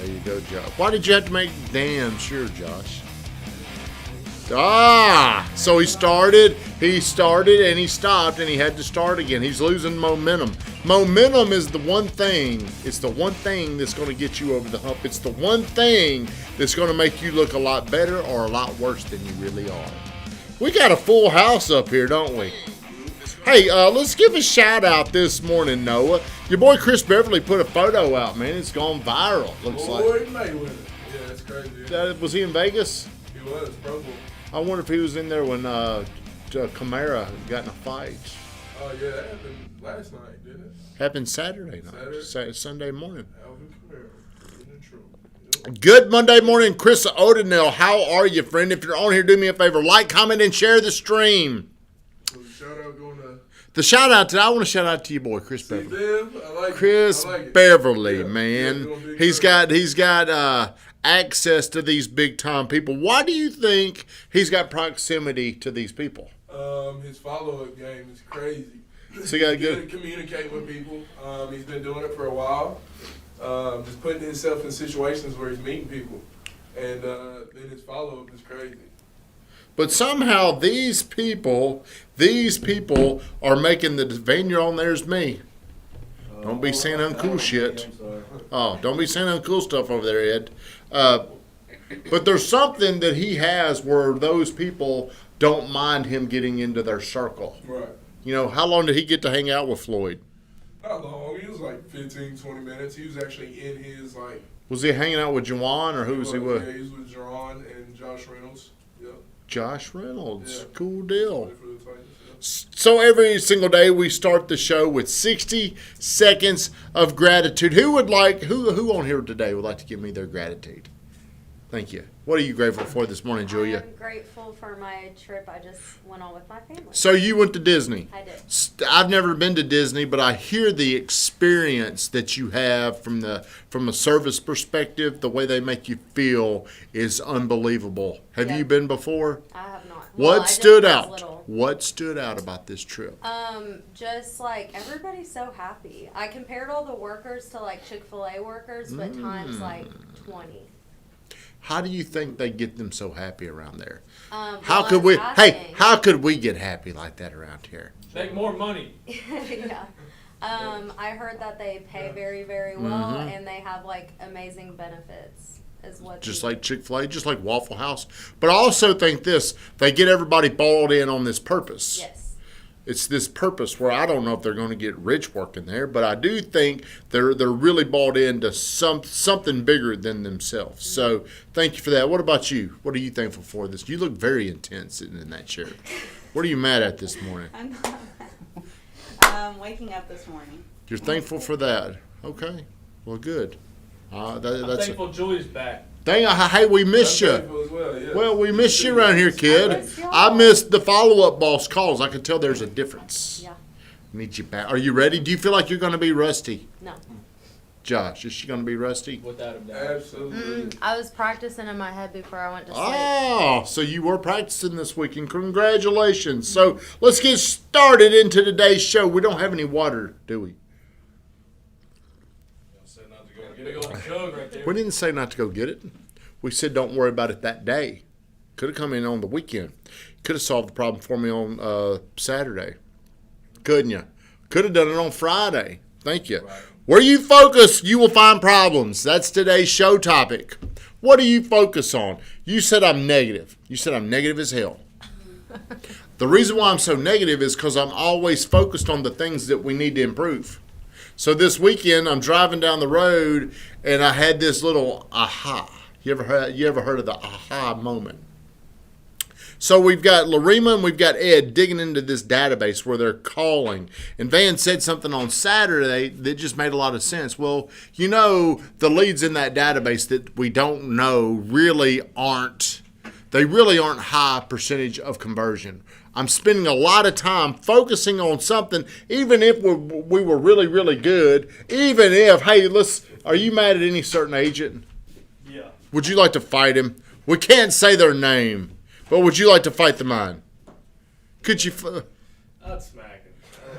There you go, Josh. Why did you have to make damn sure, Josh? So he started, and he stopped, and he had to start again. He's losing momentum. Momentum is the one thing. It's the one thing that's going to get you over the hump. It's the one thing that's going to make you look a lot better or a lot worse than you really are. We got a full house up here, don't we? Hey, let's give a shout out this morning, Noah. Your boy Chris Beverly put a photo out, man. It's gone viral. Looks Floyd Mayweather. Yeah, that's crazy. Was he in Vegas? He was, Pro Bowl. I wonder if he was in there when Camara got in a fight. Oh, yeah, that happened last night, didn't it? Happened Saturday night. Sunday morning. Alvin Kamara. Good Monday morning, Chris Odenell. How are you, friend? If you're on here, do me a favor. Like, comment, and share the stream. So the shout-out going to... The shout-out today, I want to shout out to your boy, Chris Beverly. Chris Beverly, man. He's got access to these big-time people. Why do you think he's got proximity to these people? His follow-up game is crazy. So he got good at communicating with people. He's been doing it for a while. Just putting himself in situations where he's meeting people. And then his follow-up is crazy. But somehow these people are making the vineyard on there's me. Don't be saying uncool shit. Oh, don't be saying uncool stuff over there, Ed. But there's something that he has where those people don't mind him getting into their circle. Right. You know, how long did he get to hang out with Floyd? Not long. He was like 15, 20 minutes. He was actually in his, like... Was he hanging out with Juwan, or who was he with? Yeah, he was with Juwan and Josh Reynolds. Yep. Josh Reynolds. Yeah. Cool deal. Yeah. So every single day we start the show with 60 seconds of gratitude. Who on here today would like to give me their gratitude? Thank you. What are you grateful for this morning, Julia? I'm grateful for my trip I just went on with my family. So you went to Disney. I did. I've never been to Disney, but I hear the experience that you have from a service perspective, the way they make you feel is unbelievable. Have you been before? I have not. What stood out? What stood out about this trip? Just like everybody's so happy. I compared all the workers to like Chick-fil-A workers, but times like 20. How do you think they get them so happy around there? How could we get happy like that around here? Make more money. Yeah. I heard that they pay very, very well, and they have like amazing benefits. Just like Chick-fil-A, just like Waffle House. But I also think they get everybody balled in on this purpose. Yes. It's this purpose where I don't know if they're going to get rich working there, but I do think they're really bought into something bigger than themselves. So thank you for that. What about you? What are you thankful for this? You look very intense sitting in that chair. What are you mad at this morning? I'm waking up this morning. You're thankful for that. Okay. Well, good. I'm thankful Julie's back. Hey, we missed you. Well, we missed you around here, kid. I missed the follow-up boss calls. I can tell there's a difference. Yeah. Need you back. Are you ready? Do you feel like you're going to be rusty? No. Josh, is she going to be rusty? Without a doubt. Absolutely. I was practicing in my head before I went to sleep. Oh, so you were practicing this weekend. Congratulations. So let's get started into today's show. We don't have any water, do we? We didn't say not to go get it. We said don't worry about it that day. Could have come in on the weekend. Could have solved the problem for me on Saturday. Couldn't you? Could have done it on Friday. Thank you. Right. Where you focus, you will find problems. That's today's show topic. What do you focus on? You said I'm negative. You said I'm negative as hell. The reason why I'm so negative is because I'm always focused on the things that we need to improve. So this weekend, I'm driving down the road, and I had this little aha. You ever heard of the aha moment? So we've got Larima and we've got Ed digging into this database where they're calling. And Van said something on Saturday that just made a lot of sense. Well, you know, the leads in that database that we don't know really aren't high percentage of conversion. I'm spending a lot of time focusing on something, even if we were really, really good, even if, hey, are you mad at any certain agent? Yeah. Would you like to fight him? We can't say their name, but would you like to fight the mine? Could you? I'd smack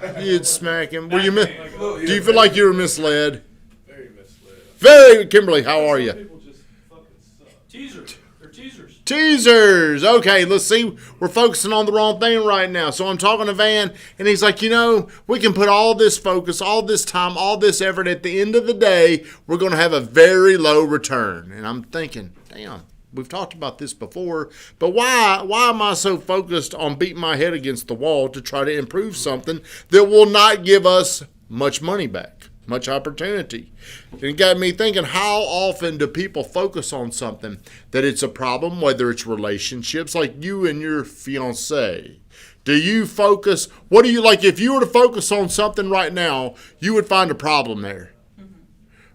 him. You'd smack him. Do you feel like you were misled? Very misled. Very, Kimberly, how are Some you? people just fucking suck. Teasers. They're teasers. Teasers. Okay, let's see. We're focusing on the wrong thing right now. So I'm talking to Van, and he's like, we can put all this focus, all this time, all this effort. At the end of the day, we're going to have a very low return. And I'm thinking, damn, we've talked about this before, but why am I so focused on beating my head against the wall to try to improve something that will not give us much money back, much opportunity? And it got me thinking, how often do people focus on something that it's a problem, whether it's relationships, like you and your fiance? Do you focus, what do you, like if you were to focus on something right now, you would find a problem there.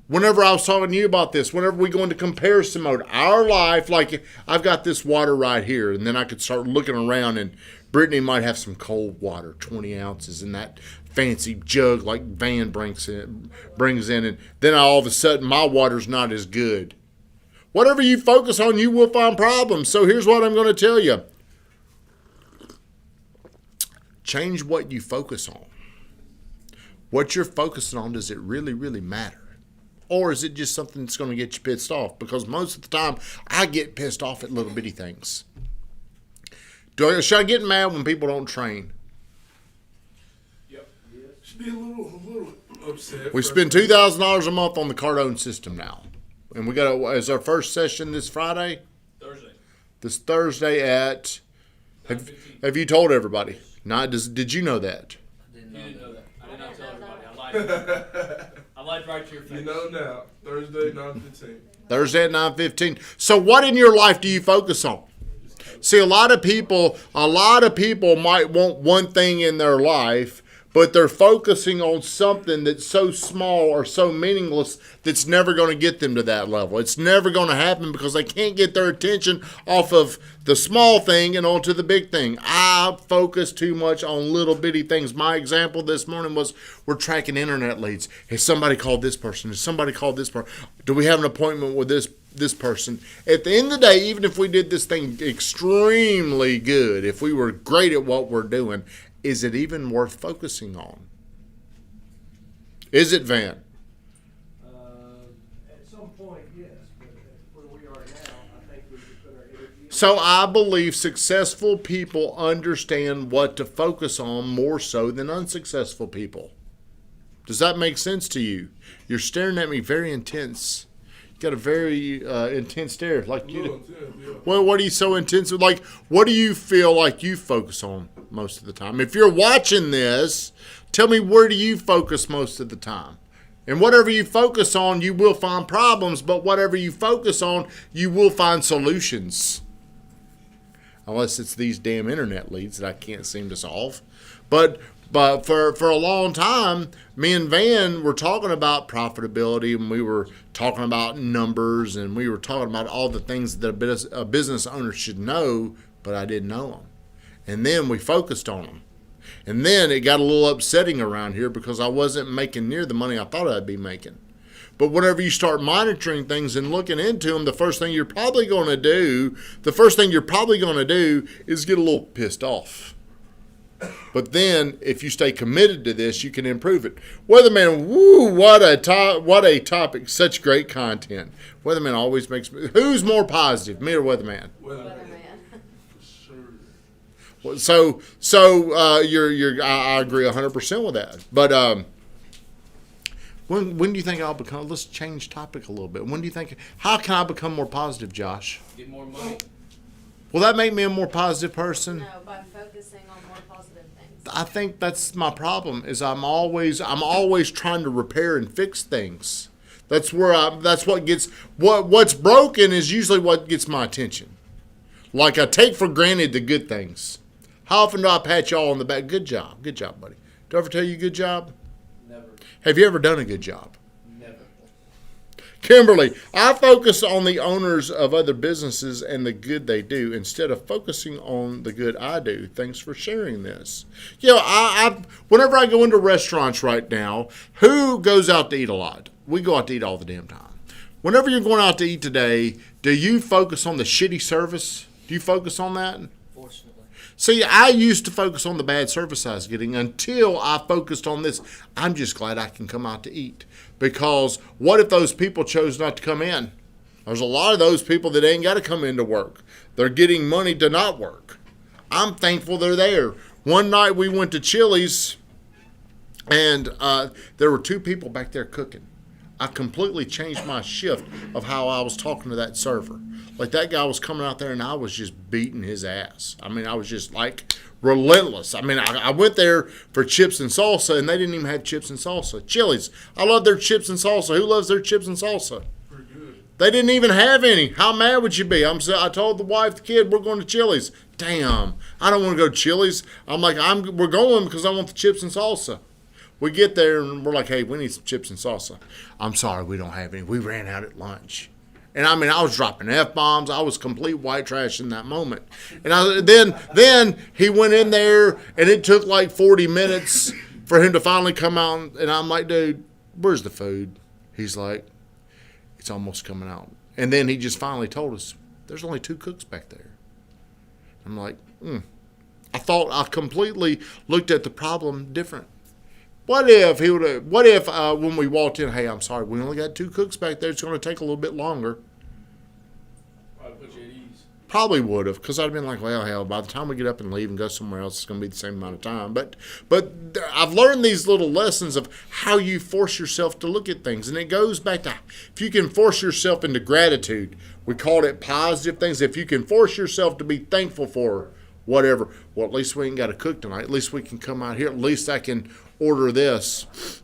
Whenever I was talking to you about this, whenever we go into comparison mode, our life, like I've got this water right here, and then I could start looking around, and Brittany might have some cold water, 20 ounces in that fancy jug like Van brings in, and then all of a sudden my water's not as good. Whatever you focus on, you will find problems. So here's what I'm going to tell you. Change what you focus on. What you're focusing on, does it really, really matter? Or is it just something that's going to get you pissed off? Because most of the time, I get pissed off at little bitty things. Should I get mad when people don't train? Yep. Should be a little upset. We spend $2,000 a month on the Cardone system now. And we got as our first session this Friday? Thursday. This Thursday at... Have you told everybody? Did you know that? You didn't know that. I did not tell everybody. I lied right to your face. You know now. Thursday, 9:15. Thursday at 9:15. So what in your life do you focus on? See, a lot of people might want one thing in their life, but they're focusing on something that's so small or so meaningless that's never going to get them to that level. It's never going to happen because they can't get their attention off of the small thing and onto the big thing. I focus too much on little bitty things. My example this morning was we're tracking internet leads. Has somebody called this person? Has somebody called this person? Do we have an appointment with this person? At the end of the day, even if we did this thing extremely good, if we were great at what we're doing, is it even worth focusing on? Is it, Van? At some point, yes, but where we are now, I think we should put our energy. So I believe successful people understand what to focus on more so than unsuccessful people. Does that make sense to you? You're staring at me very intense. You got a very intense stare, like you do. Yeah. Well, what are you so intense with? Like, what do you feel like you focus on most of the time? If you're watching this, tell me, where do you focus most of the time? And whatever you focus on, you will find problems, but whatever you focus on, you will find solutions. Unless it's these damn internet leads that I can't seem to solve. But for a long time, me and Van were talking about profitability, and we were talking about numbers, and we were talking about all the things that a business owner should know, but I didn't know them. And then we focused on them. And then it got a little upsetting around here because I wasn't making near the money I thought I'd be making. But whenever you start monitoring things and looking into them, the first thing you're probably going to do is get a little pissed off. But then, if you stay committed to this, you can improve it. Weatherman, woo, what a topic. Such great content. Weatherman always makes me... Who's more positive, me or Weatherman? Weatherman. Sure. So I agree 100% with that. But when do you think I'll become... Let's change topic a little bit. When do you think... How can I become more positive, Josh? Get more money. Will that make me a more positive person? No, by focusing on more positive things. I think that's my problem. Is I'm always trying to repair and fix things. That's what's broken is usually what gets my attention. Like I take for granted the good things. How often do I pat y'all on the back? Good job, buddy. Do I ever tell you good job? Never. Have you ever done a good job? Never. Kimberly, I focus on the owners of other businesses and the good they do instead of focusing on the good I do. Thanks for sharing this. Whenever I go into restaurants right now, who goes out to eat a lot? We go out to eat all the damn time. Whenever you're going out to eat today, do you focus on the shitty service? Do you focus on that? Fortunately. See, I used to focus on the bad service I was getting until I focused on this. I'm just glad I can come out to eat. Because what if those people chose not to come in? There's a lot of those people that ain't got to come into work. They're getting money to not work. I'm thankful they're there. One night we went to Chili's, and there were 2 people back there cooking. I completely changed my shift of how I was talking to that server. Like, that guy was coming out there and I was just beating his ass. I mean, I was just like relentless. I mean, I went there for chips and salsa, and they didn't even have chips and salsa. Chili's, I love their chips and salsa. Who loves their chips and salsa? Pretty good. They didn't even have any. How mad would you be? I told the wife, the kid, we're going to Chili's. Damn, I don't want to go to Chili's. I'm like, we're going because I want the chips and salsa. We get there and we're like, hey, we need some chips and salsa. I'm sorry, we don't have any. We ran out at lunch. And I mean, I was dropping F-bombs. I was complete white trash in that moment. And then he went in there, and it took like 40 minutes for him to finally come out. And I'm like, dude, where's the food? He's like, it's almost coming out. And then he just finally told us, there's only 2 cooks back there. I'm like, I thought I completely looked at the problem different. What if when we walked in, hey, I'm sorry, we only got 2 cooks back there. It's going to take a little bit longer. Probably put you at ease. Probably would have, because I'd have been like, well, hell, by the time we get up and leave and go somewhere else, it's going to be the same amount of time. But I've learned these little lessons of how you force yourself to look at things. And it goes back to, if you can force yourself into gratitude, we called it positive things. If you can force yourself to be thankful for whatever, well, at least we ain't got to cook tonight. At least we can come out here. At least I can order this.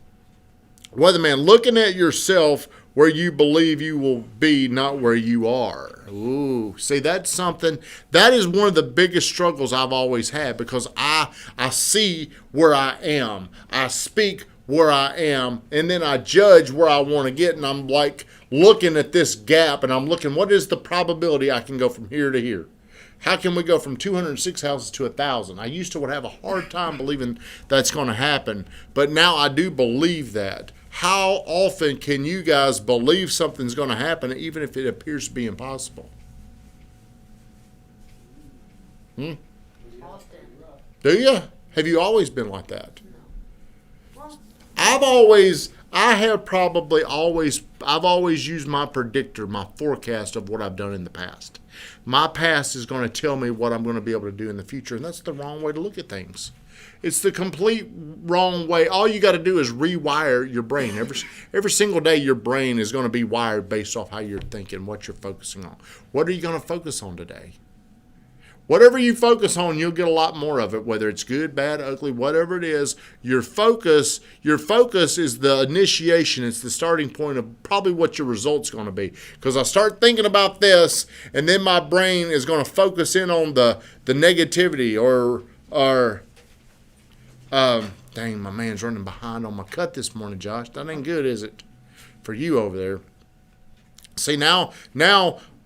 Weatherman, looking at yourself where you believe you will be, not where you are. Ooh, see, that's something, that is one of the biggest struggles I've always had, because I see where I am. I speak where I am, and then I judge where I want to get, and I'm like looking at this gap, and I'm looking, what is the probability I can go from here to here? How can we go from 206 houses to 1,000? I used to would have a hard time believing that's going to happen, but now I do believe that. How often can you guys believe something's going to happen even if it appears to be impossible? Often. Do you? Have you always been like that? Well, I've always used my predictor, my forecast of what I've done in the past. My past is going to tell me what I'm going to be able to do in the future, and that's the wrong way to look at things. It's the complete wrong way. All you got to do is rewire your brain. Every single day, your brain is going to be wired based off how you're thinking, what you're focusing on. What are you going to focus on today? Whatever you focus on, you'll get a lot more of it, whether it's good, bad, ugly, whatever it is. Your focus is the initiation. It's the starting point of probably what your result's going to be. Because I start thinking about this, and then my brain is going to focus in on the negativity or dang, my man's running behind on my cut this morning, Josh. That ain't good, is it? For you over there. See, now,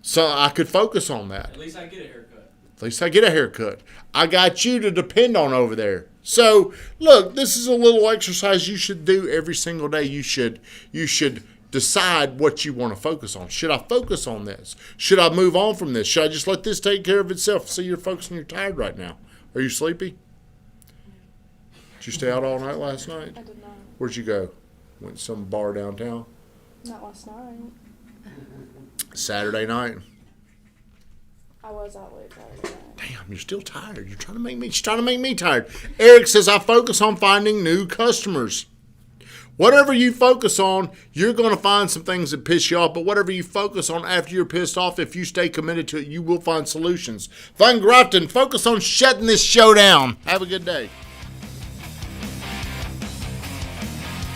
so I could focus on that. At least I get a haircut. At least I get a haircut. I got you to depend on over there. So, look, this is a little exercise you should do every single day. You should decide what you want to focus on. Should I focus on this? Should I move on from this? Should I just let this take care of itself? See, you're focusing, you're tired right now. Are you sleepy? Did you stay out all night last night? I did not. Where'd you go? Went to some bar downtown? Not last night. Saturday night. I was out late Saturday night. Damn, you're still tired. She's trying to make me tired. Eric says, I focus on finding new customers. Whatever you focus on, you're going to find some things that piss you off, but whatever you focus on after you're pissed off, if you stay committed to it, you will find solutions. Van Grafton, focus on shutting this show down. Have a good day.